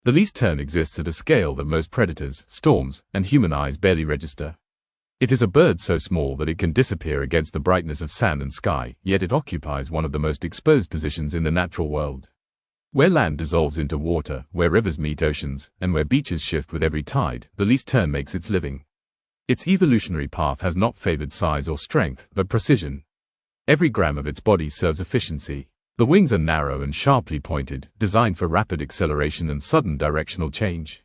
The least tern exists at a scale that most predators, storms, and human eyes barely register. It is a bird so small that it can disappear against the brightness of sand and sky, yet it occupies one of the most exposed positions in the natural world. Where land dissolves into water, where rivers meet oceans, and where beaches shift with every tide, the least tern makes its living. Its evolutionary path has not favored size or strength, but precision. Every gram of its body serves efficiency. The wings are narrow and sharply pointed, designed for rapid acceleration and sudden directional change.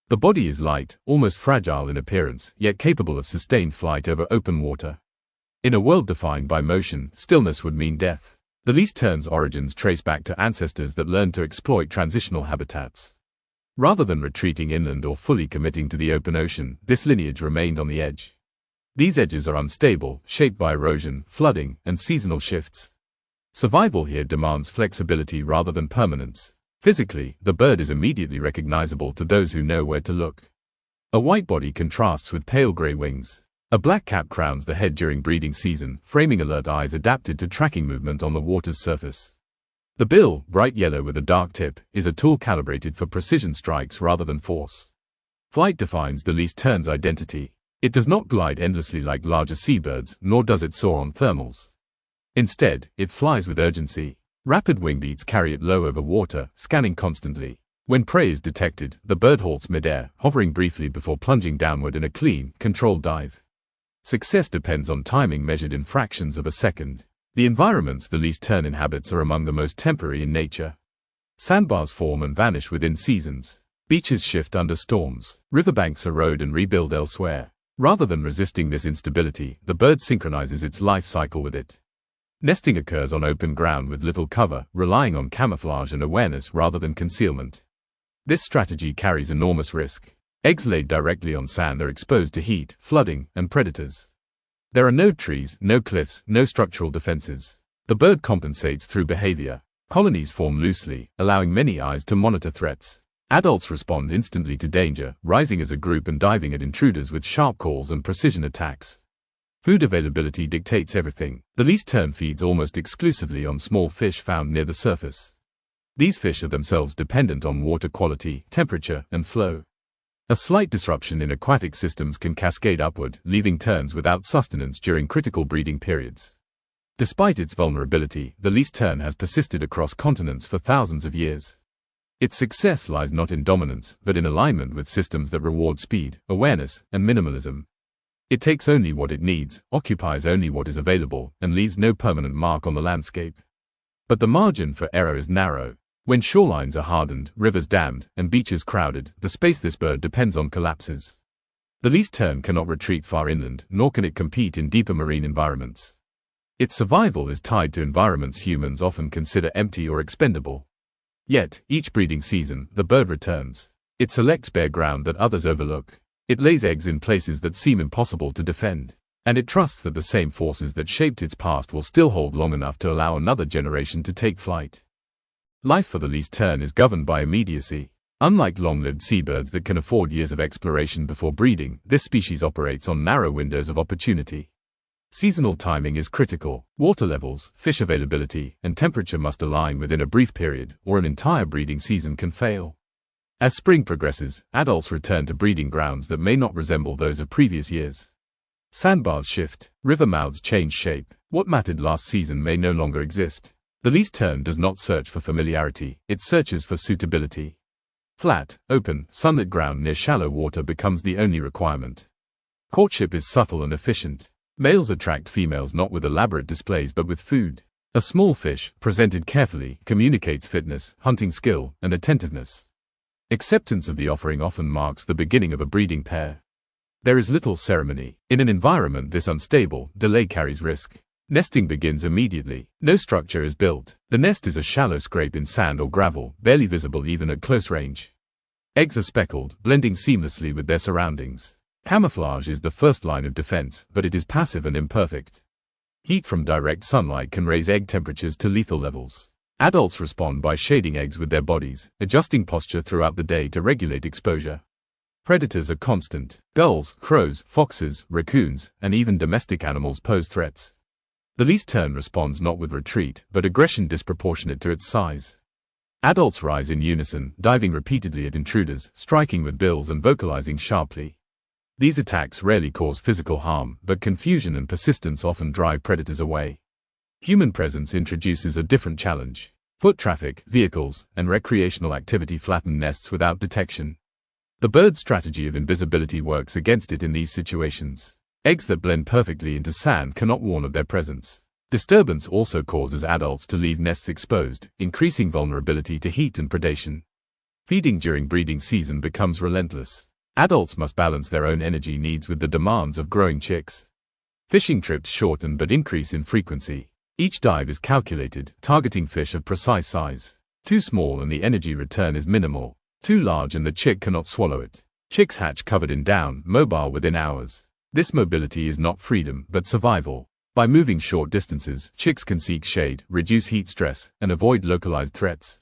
The body is light, almost fragile in appearance, yet capable of sustained flight over open water. In a world defined by motion, stillness would mean death. The least tern's origins trace back to ancestors that learned to exploit transitional habitats. Rather than retreating inland or fully committing to the open ocean, this lineage remained on the edge. These edges are unstable, shaped by erosion, flooding, and seasonal shifts. Survival here demands flexibility rather than permanence. Physically, the bird is immediately recognizable to those who know where to look. A white body contrasts with pale gray wings. A black cap crowns the head during breeding season, framing alert eyes adapted to tracking movement on the water's surface. The bill, bright yellow with a dark tip, is a tool calibrated for precision strikes rather than force. Flight defines the least tern's identity. It does not glide endlessly like larger seabirds, nor does it soar on thermals. Instead, it flies with urgency. Rapid wing beats carry it low over water, scanning constantly. When prey is detected, the bird halts midair, hovering briefly before plunging downward in a clean, controlled dive. Success depends on timing measured in fractions of a second. The environments the least tern inhabits are among the most temporary in nature. Sandbars form and vanish within seasons. Beaches shift under storms. Riverbanks erode and rebuild elsewhere. Rather than resisting this instability, the bird synchronizes its life cycle with it. Nesting occurs on open ground with little cover, relying on camouflage and awareness rather than concealment. This strategy carries enormous risk. Eggs laid directly on sand are exposed to heat, flooding, and predators. There are no trees, no cliffs, no structural defenses. The bird compensates through behavior. Colonies form loosely, allowing many eyes to monitor threats. Adults respond instantly to danger, rising as a group and diving at intruders with sharp calls and precision attacks. Food availability dictates everything. The least tern feeds almost exclusively on small fish found near the surface. These fish are themselves dependent on water quality, temperature, and flow. A slight disruption in aquatic systems can cascade upward, leaving terns without sustenance during critical breeding periods. Despite its vulnerability, the least tern has persisted across continents for thousands of years. Its success lies not in dominance, but in alignment with systems that reward speed, awareness, and minimalism. It takes only what it needs, occupies only what is available, and leaves no permanent mark on the landscape. But the margin for error is narrow. When shorelines are hardened, rivers dammed, and beaches crowded, the space this bird depends on collapses. The least tern cannot retreat far inland, nor can it compete in deeper marine environments. Its survival is tied to environments humans often consider empty or expendable. Yet, each breeding season, the bird returns. It selects bare ground that others overlook. It lays eggs in places that seem impossible to defend. And it trusts that the same forces that shaped its past will still hold long enough to allow another generation to take flight. Life for the least tern is governed by immediacy. Unlike long-lived seabirds that can afford years of exploration before breeding, this species operates on narrow windows of opportunity. Seasonal timing is critical. Water levels, fish availability, and temperature must align within a brief period, or an entire breeding season can fail. As spring progresses, adults return to breeding grounds that may not resemble those of previous years. Sandbars shift, river mouths change shape. What mattered last season may no longer exist. The least tern does not search for familiarity, it searches for suitability. Flat, open, sunlit ground near shallow water becomes the only requirement. Courtship is subtle and efficient. Males attract females not with elaborate displays but with food. A small fish, presented carefully, communicates fitness, hunting skill, and attentiveness. Acceptance of the offering often marks the beginning of a breeding pair. There is little ceremony. In an environment this unstable, delay carries risk. Nesting begins immediately. No structure is built. The nest is a shallow scrape in sand or gravel, barely visible even at close range. Eggs are speckled, blending seamlessly with their surroundings. Camouflage is the first line of defense, but it is passive and imperfect. Heat from direct sunlight can raise egg temperatures to lethal levels. Adults respond by shading eggs with their bodies, adjusting posture throughout the day to regulate exposure. Predators are constant. Gulls, crows, foxes, raccoons, and even domestic animals pose threats. The least tern responds not with retreat, but aggression disproportionate to its size. Adults rise in unison, diving repeatedly at intruders, striking with bills and vocalizing sharply. These attacks rarely cause physical harm, but confusion and persistence often drive predators away. Human presence introduces a different challenge. Foot traffic, vehicles, and recreational activity flatten nests without detection. The bird's strategy of invisibility works against it in these situations. Eggs that blend perfectly into sand cannot warn of their presence. Disturbance also causes adults to leave nests exposed, increasing vulnerability to heat and predation. Feeding during breeding season becomes relentless. Adults must balance their own energy needs with the demands of growing chicks. Fishing trips shorten but increase in frequency. Each dive is calculated, targeting fish of precise size. Too small and the energy return is minimal. Too large and the chick cannot swallow it. Chicks hatch covered in down, mobile within hours. This mobility is not freedom, but survival. By moving short distances, chicks can seek shade, reduce heat stress, and avoid localized threats.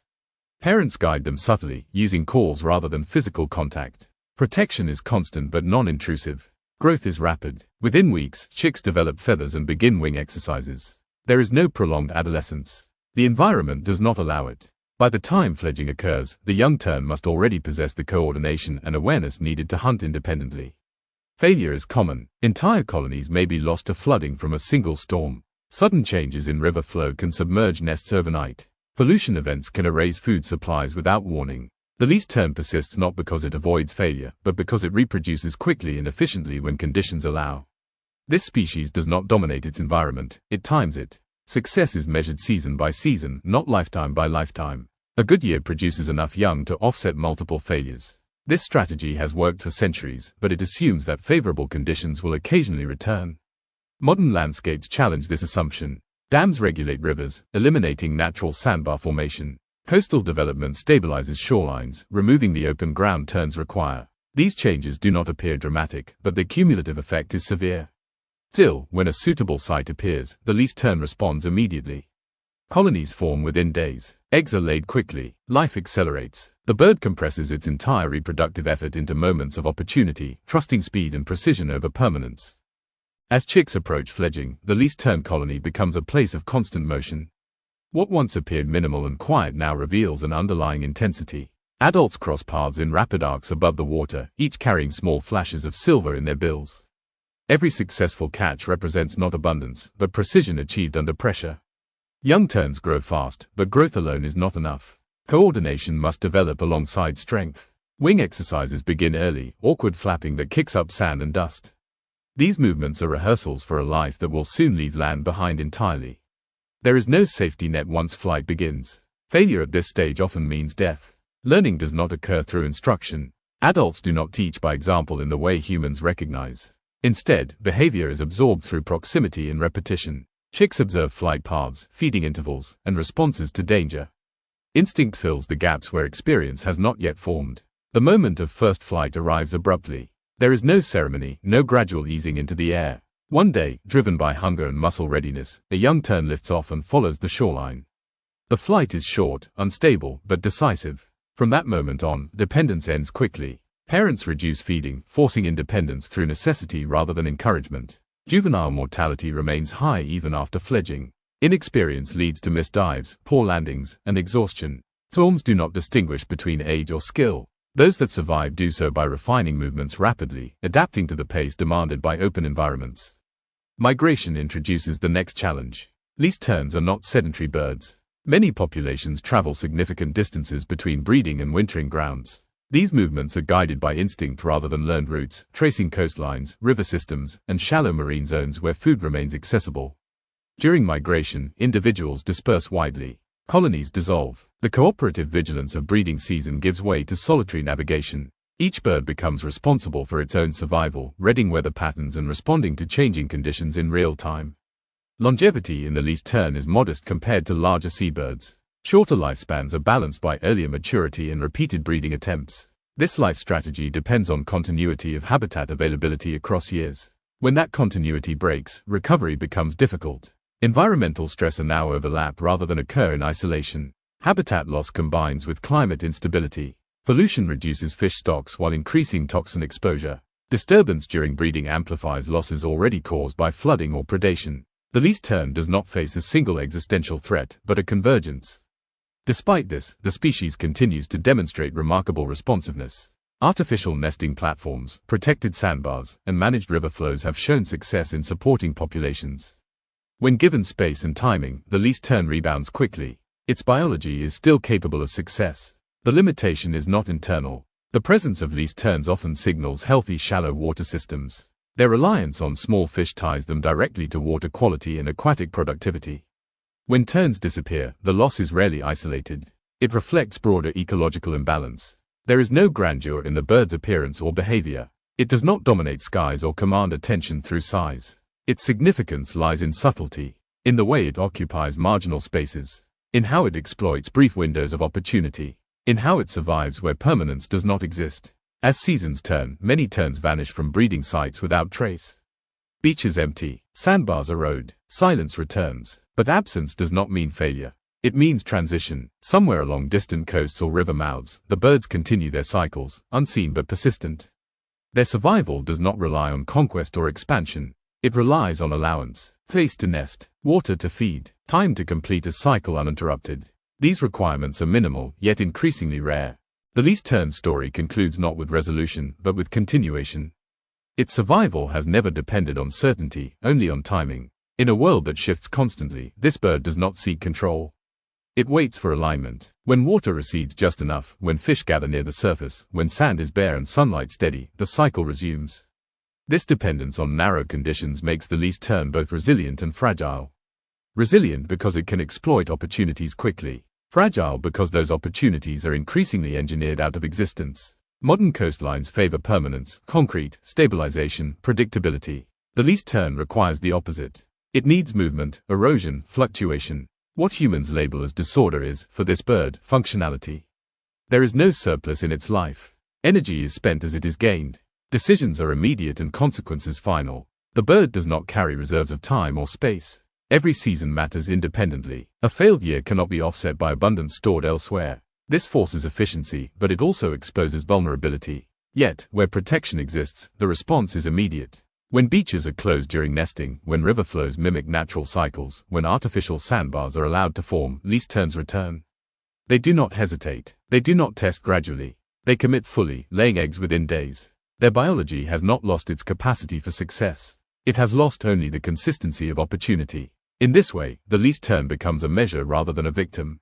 Parents guide them subtly, using calls rather than physical contact. Protection is constant but non-intrusive. Growth is rapid. Within weeks, chicks develop feathers and begin wing exercises. There is no prolonged adolescence. The environment does not allow it. By the time fledging occurs, the young tern must already possess the coordination and awareness needed to hunt independently. Failure is common. Entire colonies may be lost to flooding from a single storm. Sudden changes in river flow can submerge nests overnight. Pollution events can erase food supplies without warning. The least tern persists not because it avoids failure, but because it reproduces quickly and efficiently when conditions allow. This species does not dominate its environment, it times it. Success is measured season by season, not lifetime by lifetime. A good year produces enough young to offset multiple failures. This strategy has worked for centuries, but it assumes that favorable conditions will occasionally return. Modern landscapes challenge this assumption. Dams regulate rivers, eliminating natural sandbar formation. Coastal development stabilizes shorelines, removing the open ground terns require. These changes do not appear dramatic, but the cumulative effect is severe. Still, when a suitable site appears, the least tern responds immediately. Colonies form within days. Eggs are laid quickly. Life accelerates. The bird compresses its entire reproductive effort into moments of opportunity, trusting speed and precision over permanence. As chicks approach fledging, the least tern colony becomes a place of constant motion. What once appeared minimal and quiet now reveals an underlying intensity. Adults cross paths in rapid arcs above the water, each carrying small flashes of silver in their bills. Every successful catch represents not abundance, but precision achieved under pressure. Young terns grow fast, but growth alone is not enough. Coordination must develop alongside strength. Wing exercises begin early, awkward flapping that kicks up sand and dust. These movements are rehearsals for a life that will soon leave land behind entirely. There is no safety net once flight begins. Failure at this stage often means death. Learning does not occur through instruction. Adults do not teach by example in the way humans recognize. Instead, behavior is absorbed through proximity and repetition. Chicks observe flight paths, feeding intervals, and responses to danger. Instinct fills the gaps where experience has not yet formed. The moment of first flight arrives abruptly. There is no ceremony, no gradual easing into the air. One day, driven by hunger and muscle readiness, a young tern lifts off and follows the shoreline. The flight is short, unstable, but decisive. From that moment on, dependence ends quickly. Parents reduce feeding, forcing independence through necessity rather than encouragement. Juvenile mortality remains high even after fledging. Inexperience leads to missed dives, poor landings, and exhaustion. Storms do not distinguish between age or skill. Those that survive do so by refining movements rapidly, adapting to the pace demanded by open environments. Migration introduces the next challenge. Least terns are not sedentary birds. Many populations travel significant distances between breeding and wintering grounds. These movements are guided by instinct rather than learned routes, tracing coastlines, river systems, and shallow marine zones where food remains accessible. During migration, individuals disperse widely. Colonies dissolve. The cooperative vigilance of breeding season gives way to solitary navigation. Each bird becomes responsible for its own survival, reading weather patterns and responding to changing conditions in real time. Longevity in the least tern is modest compared to larger seabirds. Shorter lifespans are balanced by earlier maturity and repeated breeding attempts. This life strategy depends on continuity of habitat availability across years. When that continuity breaks, recovery becomes difficult. Environmental stressors now overlap rather than occur in isolation. Habitat loss combines with climate instability. Pollution reduces fish stocks while increasing toxin exposure. Disturbance during breeding amplifies losses already caused by flooding or predation. The least tern does not face a single existential threat, but a convergence. Despite this, the species continues to demonstrate remarkable responsiveness. Artificial nesting platforms, protected sandbars, and managed river flows have shown success in supporting populations. When given space and timing, the least tern rebounds quickly. Its biology is still capable of success. The limitation is not internal. The presence of least terns often signals healthy shallow water systems. Their reliance on small fish ties them directly to water quality and aquatic productivity. When terns disappear, the loss is rarely isolated. It reflects broader ecological imbalance. There is no grandeur in the bird's appearance or behavior. It does not dominate skies or command attention through size. Its significance lies in subtlety, in the way it occupies marginal spaces, in how it exploits brief windows of opportunity, in how it survives where permanence does not exist. As seasons turn, many terns vanish from breeding sites without trace. Beaches empty, sandbars erode, silence returns, but absence does not mean failure. It means transition. Somewhere along distant coasts or river mouths, the birds continue their cycles, unseen but persistent. Their survival does not rely on conquest or expansion. It relies on allowance, place to nest, water to feed, time to complete a cycle uninterrupted. These requirements are minimal, yet increasingly rare. The least tern story concludes not with resolution, but with continuation. Its survival has never depended on certainty, only on timing. In a world that shifts constantly, this bird does not seek control. It waits for alignment. When water recedes just enough, when fish gather near the surface, when sand is bare and sunlight steady, the cycle resumes. This dependence on narrow conditions makes the least tern both resilient and fragile. Resilient because it can exploit opportunities quickly. Fragile because those opportunities are increasingly engineered out of existence. Modern coastlines favor permanence, concrete, stabilization, predictability. The least tern requires the opposite. It needs movement, erosion, fluctuation. What humans label as disorder is, for this bird, functionality. There is no surplus in its life. Energy is spent as it is gained. Decisions are immediate and consequences final. The bird does not carry reserves of time or space. Every season matters independently. A failed year cannot be offset by abundance stored elsewhere. This forces efficiency, but it also exposes vulnerability. Yet, where protection exists, the response is immediate. When beaches are closed during nesting, when river flows mimic natural cycles, when artificial sandbars are allowed to form, least terns return. They do not hesitate. They do not test gradually. They commit fully, laying eggs within days. Their biology has not lost its capacity for success. It has lost only the consistency of opportunity. In this way, the least tern becomes a measure rather than a victim.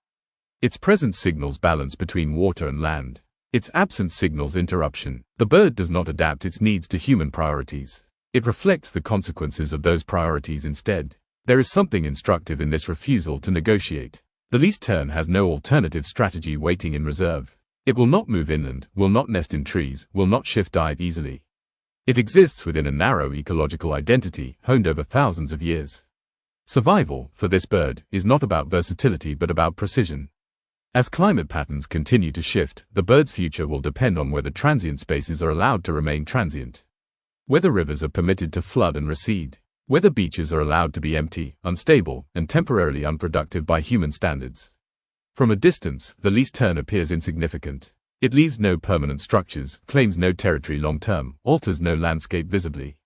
Its presence signals balance between water and land. Its absence signals interruption. The bird does not adapt its needs to human priorities. It reflects the consequences of those priorities instead. There is something instructive in this refusal to negotiate. The least tern has no alternative strategy waiting in reserve. It will not move inland, will not nest in trees, will not shift diet easily. It exists within a narrow ecological identity, honed over thousands of years. Survival, for this bird, is not about versatility but about precision. As climate patterns continue to shift, the bird's future will depend on whether transient spaces are allowed to remain transient. Whether rivers are permitted to flood and recede. Whether beaches are allowed to be empty, unstable, and temporarily unproductive by human standards. From a distance, the least tern appears insignificant. It leaves no permanent structures, claims no territory long-term, alters no landscape visibly.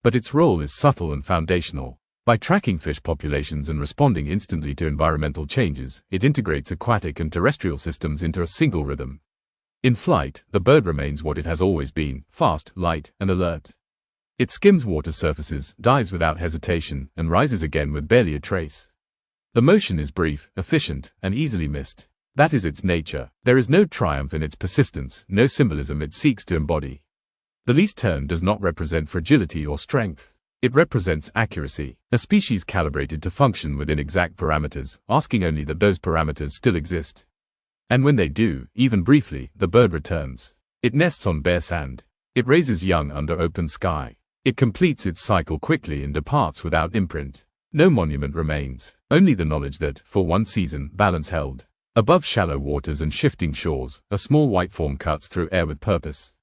But its role is subtle and foundational. By tracking fish populations and responding instantly to environmental changes, it integrates aquatic and terrestrial systems into a single rhythm. In flight, the bird remains what it has always been, fast, light, and alert. It skims water surfaces, dives without hesitation, and rises again with barely a trace. The motion is brief, efficient, and easily missed. That is its nature. There is no triumph in its persistence, no symbolism it seeks to embody. The least tern does not represent fragility or strength. It represents accuracy, a species calibrated to function within exact parameters, asking only that those parameters still exist. And when they do, even briefly, the bird returns. It nests on bare sand. It raises young under open sky. It completes its cycle quickly and departs without imprint. No monument remains, only the knowledge that, for one season, balance held. Above shallow waters and shifting shores, a small white form cuts through air with purpose.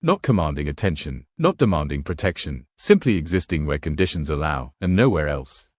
Not commanding attention, not demanding protection, simply existing where conditions allow, and nowhere else.